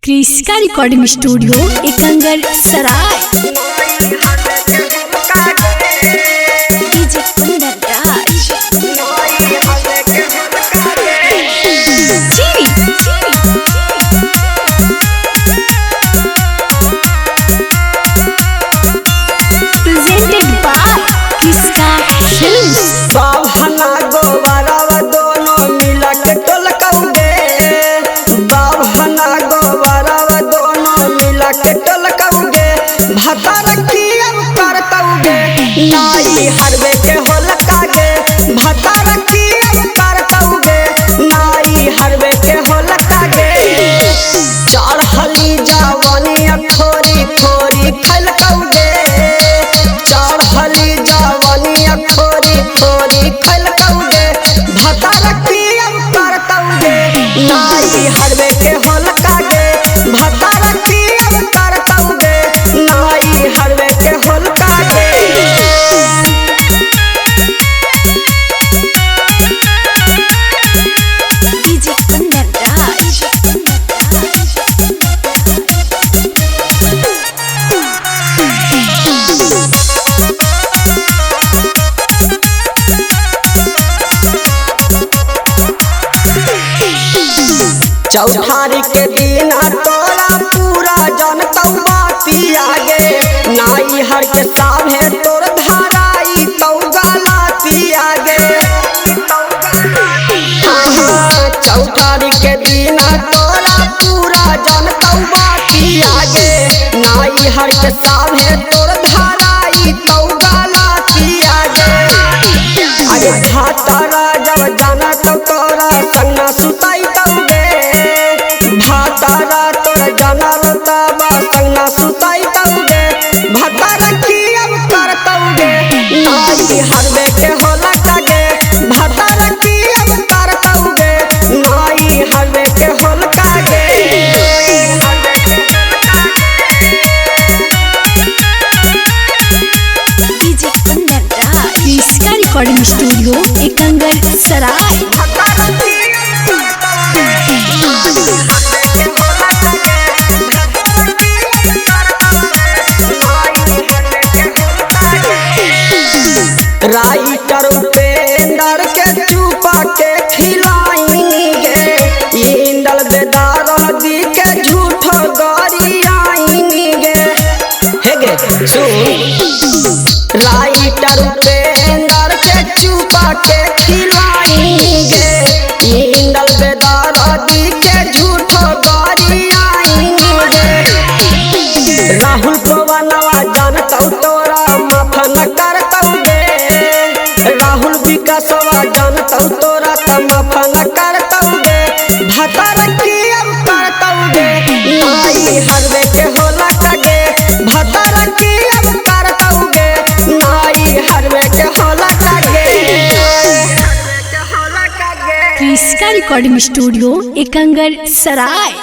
क्रिस्का recording studio Ekangar Sarai. DJ Kundan Raj presented by Kriska films. Baba Gobarwa दोनों मिला के टोलकौगे, बाबा गोबरवा दोनों मिला के टोलकौगे, भतर की अब करतौगे नाई हरवे के होलकागे, भतर की अब करतौगे नाई हरवे के होलकागे। चढ़ली जवानी खोरी खोरी खलकौगे, चढ़ली जवानी खोरी खोरी खलकौगे, भतर की अब करतौगे नाई हरवे के होलकागे, भतर की अब करतौगे नाई हरवे के होलकागे। डीजे कुंदन राज चौठारी के दिन तोरा पूरा जनतौ बाती आगे, नाई हर के सामने तोर धराई तौ गलाती आगे। चौठारी के दिन तोरा पूरा जनतौ बाती आगे, नाई हर के सामने तोर धराई तौ गलाती आगे। अरे भातारा जब जाना तो तोरा संगना सुताई तौगे, भातारा तोरा जाना तबा संगना सुताई तौगे, भतर की अब करतौगे नाई हरवे के होलकागे, भतर की अब करतौगे नाई हरवे के होलकागे। डीजे कुंदन राज क्रिस्का रिकॉर्डिंग स्टूडियो एकंगर सराय। राइटर उपेंद्र के चुपा के खिलाएंगे, इंदल बेदार दी के झूठ गरी आएंगे। हे गे सुन, राइटर उपेंद्र के चुपा के खिलाएंगे, इंदल बेदार दी के झूठ गरी आएंगे। राहुल पवनवा जानतौ तोरा माफ न करतौगे, राहुल विकासवा जानतौ तोरा त माफ न करतौगे, भतर की अब करतौगे नाई हरवे के होलकागे, भतर की अब करतौगे नाई हरवे के होलकागे। क्रिस्का रिकॉर्डिंग स्टूडियो एकंगर सराय।